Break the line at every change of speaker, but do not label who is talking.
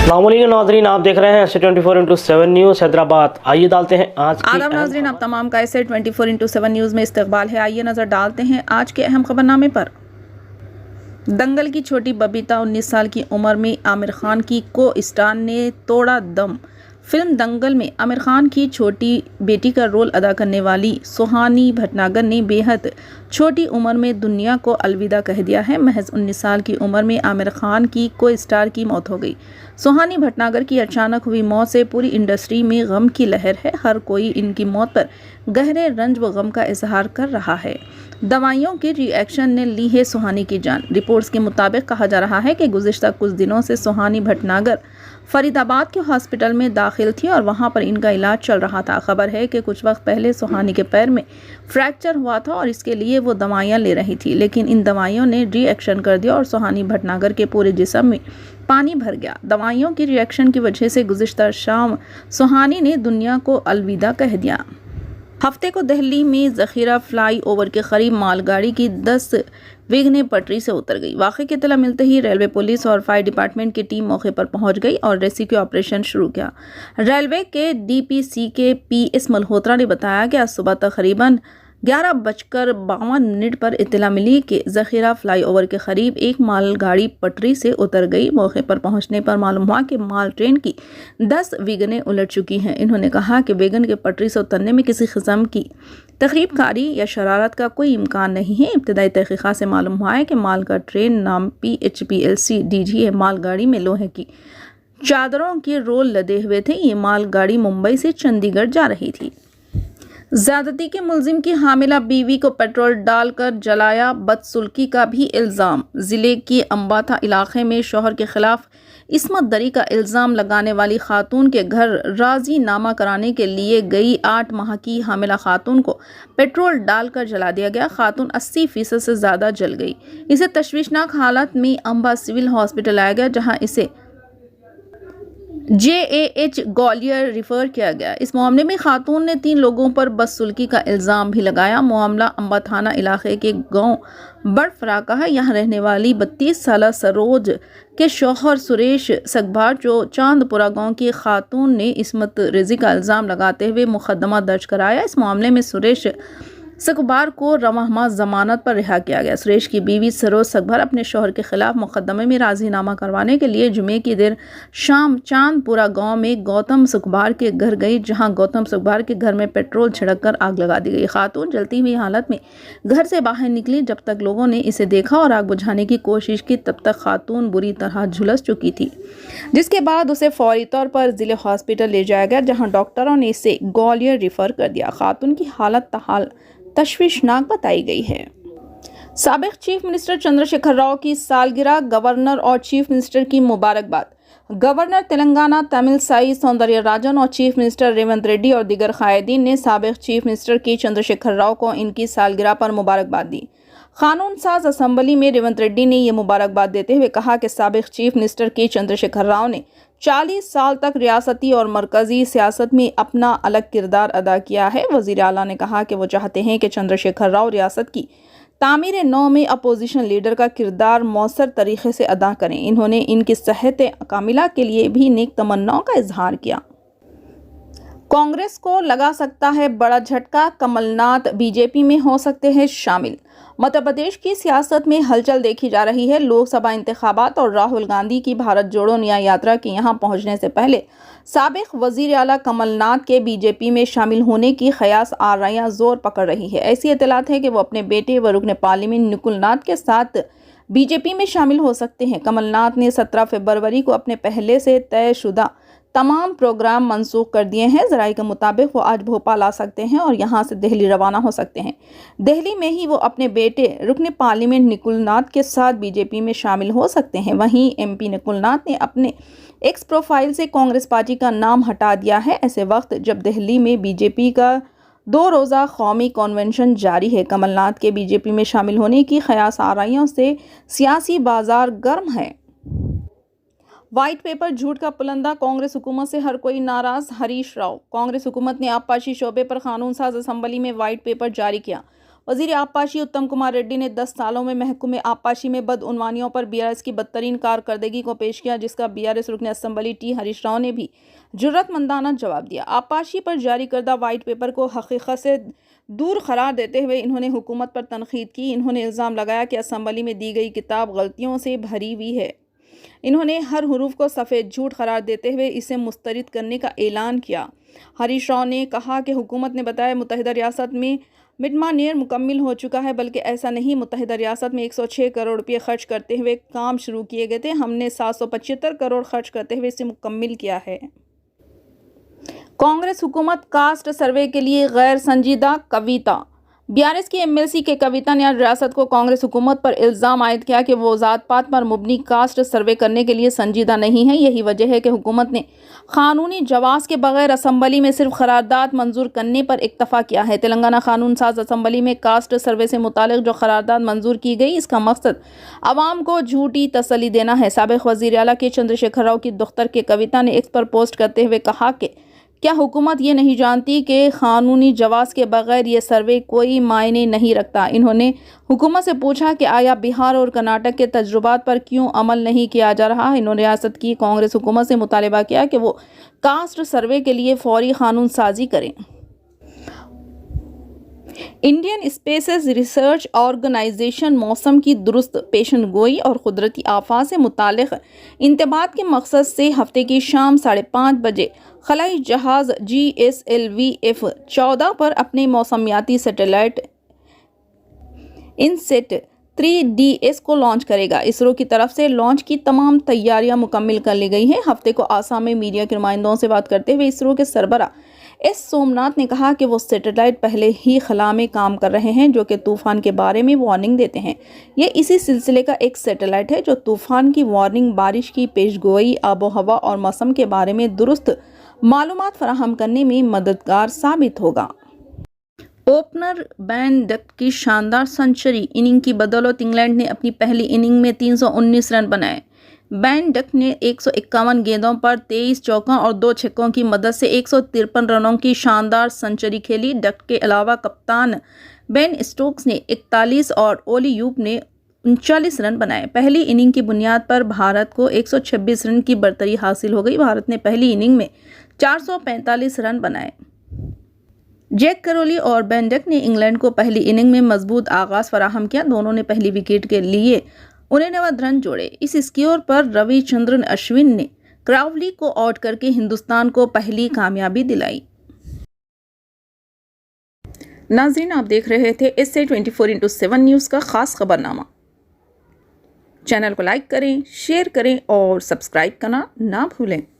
अस्सलामुअलैकुम नाज़रीन, आप देख रहे हैं ऐसे 24x7 न्यूज़ हैदराबाद। आइए डालते हैं आज की
आदाब नाज़रीन, आप तमाम का ऐसे 24x7 न्यूज़ में इस्तकबाल है। आइए नज़र डालते हैं आज के अहम खबरनामे पर। दंगल की छोटी बबीता 19 साल की उम्र में आमिर खान की को स्टार ने तोड़ा दम। फिल्म दंगल में आमिर खान की छोटी बेटी का रोल अदा करने वाली सुहानी भटनागर ने बेहद छोटी उम्र में दुनिया को अलविदा कह दिया है। महज 19 साल की उम्र में आमिर खान की को स्टार की मौत हो गई। सुहानी भटनागर की अचानक हुई मौत से पूरी इंडस्ट्री में गम की लहर है। हर कोई इनकी मौत पर गहरे रंज व गम का इजहार कर रहा है। दवाइयों के रिएक्शन ने ली है सुहानी की जान। रिपोर्ट्स के मुताबिक कहा जा रहा है कि गुज़िश्ता कुछ दिनों से सुहानी भटनागर फरीदाबाद के हॉस्पिटल में दाखिल थी और वहां पर इनका इलाज चल रहा था। खबर है कि कुछ वक्त पहले सुहानी के पैर में फ्रैक्चर हुआ था और इसके लिए वो दवाइयां ले रही थी, लेकिन इन दवाइयों ने रिएक्शन कर दिया और सुहानी भटनागर के पूरे जिस्म में पानी भर गया। दवाइयों की रिएक्शन की वजह से गुज़िश्ता शाम सुहानी ने दुनिया को अलविदा कह दिया। हफ्ते को दिल्ली में ज़खीरा फ्लाई ओवर के करीब मालगाड़ी की 10 विघ्ने पटरी से उतर गई। वाक़े की इत्तला मिलते ही रेलवे पुलिस और फायर डिपार्टमेंट की टीम मौके पर पहुंच गई और रेस्क्यू ऑपरेशन शुरू किया। रेलवे के डीपीसी के पीएस मल्होत्रा ने बताया कि आज सुबह तकरीबन 11:52 पर इत्तला मिली कि ज़खीरा फ्लाईओवर के करीब एक मालगाड़ी पटरी से उतर गई। मौके पर पहुंचने पर मालूम हुआ कि माल ट्रेन की 10 विघ्नें उलट चुकी हैं। इन्होंने कहा कि वैगन के पटरी से उतरने में किसी किस्म की तखरीबकारी या शरारत का कोई इम्कान नहीं है। इब्तदाई तहकीकात से मालूम हुआ है कि माल का ट्रेन नाम PHPLC DG है। मालगाड़ी में लोहे की चादरों के रोल लदे हुए थे। ये मालगाड़ी मुंबई से चंडीगढ़ जा रही थी। ज्यादती के मुलजिम की हामिला बीवी को पेट्रोल डालकर जलाया, बदसुल्की का भी इल्ज़ाम। जिले के अम्बाथा इलाके में शौहर के खिलाफ इस्मत दरी का इल्ज़ाम लगाने वाली खातून के घर राजीनामा कराने के लिए गई 8 माह की हामिला खातून को पेट्रोल डालकर जला दिया गया। खातून 80% से ज़्यादा जल गई। इसे तशवीशनाक हालत में अम्बा सिविल हॉस्पिटल लाया गया, जहां इसे JAH ग्वालियर रिफर किया गया। इस मामले में खातून ने 3 लोगों पर बदसुल्की का इल्ज़ाम भी लगाया। मामला अम्बा थाना इलाके के गांव बड़फरा का है। यहाँ रहने वाली 32 साल सरोज के शौहर सुरेश सकभार जो चांदपुरा गांव की खातून ने इस्मत रेज़ी का इल्ज़ाम लगाते हुए मुकदमा दर्ज कराया। इस मामले में सुरेश सकबार को रवाह जमानत पर रिहा किया गया। सुरेश की बीवी सरोज सकबार अपने शौहर के खिलाफ मुकदमे में राजीनामा करवाने के लिए जुमे की देर शाम चांदपुरा गांव में गौतम सकबार के घर गई, जहां गौतम सकबार के घर में पेट्रोल छिड़ककर आग लगा दी गई। खातून जलती हुई हालत में घर से बाहर निकली। जब तक लोगों ने इसे देखा और आग बुझाने की कोशिश की, तब तक खातून बुरी तरह झुलस चुकी थी, जिसके बाद उसे फौरी तौर पर जिले हॉस्पिटल ले जाया गया, जहाँ डॉक्टरों ने इसे ग्वालियर रिफर कर दिया। खातून की हालत ताहाल तशवीशनाक बताई गई है। साबिक चीफ मिनिस्टर चंद्रशेखर राव की सालगिरह, गवर्नर और चीफ मिनिस्टर की मुबारकबाद। गवर्नर तेलंगाना तमिलसाई सौंदरराजन और चीफ मिनिस्टर रेवंत रेड्डी और दीगर कायदीन ने साबिक चीफ मिनिस्टर की चंद्रशेखर राव को इनकी सालगिरह पर मुबारकबाद दी। कानून साज असम्बली में रेवंत रेड्डी ने यह मुबारकबाद देते हुए कहा कि साबिक चीफ मिनिस्टर की चंद्रशेखर राव ने 40 साल तक रियासती और मरकजी सियासत में अपना अलग किरदार अदा किया है। वज़ीर आला ने कहा कि वो चाहते हैं कि चंद्रशेखर राव रियासत की तामीर नौ में अपोजिशन लीडर का किरदार मौसर तरीके से अदा करें। इन्होंने इनकी सेहत कामिला के लिए भी नेक तमन्नाओं का इजहार किया। कांग्रेस को लगा सकता है बड़ा झटका, कमलनाथ बीजेपी में हो सकते हैं शामिल। मध्य प्रदेश की सियासत में हलचल देखी जा रही है। लोकसभा इंतखाबात और राहुल गांधी की भारत जोड़ो न्याय यात्रा के यहां पहुंचने से पहले साबिक वजीर आला कमलनाथ के बीजेपी में शामिल होने की खयास आराइयां जोर पकड़ रही है। ऐसी इत्तलात है कि वो अपने बेटे व रुकन पार्लियामेंट निकुल नाथ के साथ बीजेपी में शामिल हो सकते हैं। कमलनाथ ने 17 फरवरी को अपने पहले से तयशुदा तमाम प्रोग्राम मंसूख कर दिए हैं। जराये के मुताबिक वो आज भोपाल आ सकते हैं और यहां से दिल्ली रवाना हो सकते हैं। दिल्ली में ही वो अपने बेटे रुकन पार्लियामेंट निकुल नाथ के साथ बीजेपी में शामिल हो सकते हैं। वहीं MP निकुल नाथ ने अपने एक्स प्रोफाइल से कांग्रेस पार्टी का नाम हटा दिया है, ऐसे वक्त जब दिल्ली में बीजेपी का 2 रोज़ा कौमी कन्वेंशन जारी है। कमलनाथ के बीजेपी में शामिल होने की खयास आराइयों से सियासी बाजार गर्म है। व्हाइट पेपर झूठ का पुलंदा, कांग्रेस हुकूमत से हर कोई नाराज। हरीश राव। कांग्रेस हुकूमत ने आबपाशी शोबे पर कानून साज असम्बली में व्हाइट पेपर जारी किया। वजीर आबपाशी उत्तम कुमार रेड्डी ने 10 सालों में महकमे आबपाशी में बदउनवानियों पर बीआरएस की बदतरीन कारकर्दगी को पेश किया, जिसका बीआरएस रुकन असेंबली टी हरीश राव ने भी जुर्रतमंदाना जवाब दिया। आबपाशी पर जारी करदा वाइट पेपर को हकीकत से दूर करार देते हुए इन्होंने हुकूमत पर तनकीद की। इन्होंने इल्ज़ाम लगाया कि असेंबली में दी गई किताब गलतियों से भरी हुई है। इन्होंने हर हरूफ को सफ़ेद झूठ करार देते हुए इसे मुस्तरद करने का ऐलान किया। हरीश राव ने कहा कि हुकूमत ने बताया मुत्तहिदा रियासत में मिडमानेर मुकम्मल हो चुका है, बल्कि ऐसा नहीं, मुत्तहिदा रियासत में 106 करोड़ रुपये खर्च करते हुए काम शुरू किए गए थे। हमने 775 करोड़ खर्च करते हुए इसे मुकम्मल किया है। कांग्रेस हुकूमत कास्ट सर्वे के लिए गैर संजीदा। कविता बीआरएस की एमएलसी के कविता ने आज रियासत को कांग्रेस हुकूमत पर इल्ज़ाम आयद किया कि वो ज़ात पात पर मुबनी कास्ट सर्वे करने के लिए संजीदा नहीं है। यही वजह है कि हुकूमत ने कानूनी जवाज़ के बगैर असेंबली में सिर्फ करारदाद मंजूर करने पर इक्तफा किया है। तेलंगाना कानून साज असेंबली में कास्ट सर्वे से मुतालिक जो करारदाद मंजूर की गई, इसका मकसद आवाम को झूठी तसल्ली देना है। साबिक़ वज़ीर आला के चंद्रशेखर राव की दुख्तर के कविता ने एक्स पर पोस्ट करते हुए कहा कि क्या हुकूमत ये नहीं जानती कि कानूनी जवाज़ के बगैर ये सर्वे कोई मायने नहीं रखता। इन्होंने हुकूमत से पूछा कि आया बिहार और कर्नाटक के तजुर्बात पर क्यों अमल नहीं किया जा रहा। इन्होंने रियासत की कांग्रेस हुकूमत से मुतालबा किया कि वो कास्ट सर्वे के लिए फौरी कानून साजी करें। इंडियन स्पेस रिसर्च ऑर्गेनाइजेशन मौसम की दुरुस्त पेशन गोई और कुदरती आफात से मुतालिक इंतबात के मकसद से हफ्ते की शाम 5:30 बजे खलाई जहाज़ GSLV-F14 पर अपने मौसमियाती सैटेलाइट इनसेट 3DS को लॉन्च करेगा। इसरो की तरफ से लॉन्च की तमाम तैयारियां मुकम्मल कर ली गई हैं। हफ्ते को आसाम में मीडिया के नुमाइंदों से बात करते हुए इसरो के सरबरा एस सोमनाथ ने कहा कि वो सैटेलाइट पहले ही खला में काम कर रहे हैं, जो कि तूफान के बारे में वार्निंग देते हैं। ये इसी सिलसिले का एक सैटेलाइट है जो तूफान की वार्निंग, बारिश की पेशगोई, आबो हवा और मौसम के बारे में दुरुस्त मालूमात फराहम करने में मददगार साबित होगा। ओपनर बेन डक की शानदार सेंचुरी इनिंग की बदौलत इंग्लैंड ने अपनी पहली इनिंग में 319 रन बनाए। बेन डक ने 151 गेंदों पर 23 चौकों और 2 छक्कों की मदद से 153 रनों की शानदार सेंचुरी खेली। डक के अलावा कप्तान बेन स्टोक्स ने 41 और ओली यूप ने 39 रन बनाए। पहली इनिंग की बुनियाद पर भारत को 126 रन की बढ़तरी हासिल हो गई। भारत ने पहली इनिंग में 445 रन बनाए। जैक कैरोली और बेन डक ने इंग्लैंड को पहली इनिंग में मजबूत आगाज फराहम किया। दोनों ने पहली विकेट के लिए 89 रन जोड़े। इस स्कोर पर रविचंद्रन अश्विन ने क्रावली को आउट करके हिंदुस्तान को पहली कामयाबी दिलाई। नाज़रीन, आप देख रहे थे इससे 24/7 न्यूज़ का खास खबरनामा। चैनल को लाइक करें, शेयर करें और सब्सक्राइब करना ना भूलें।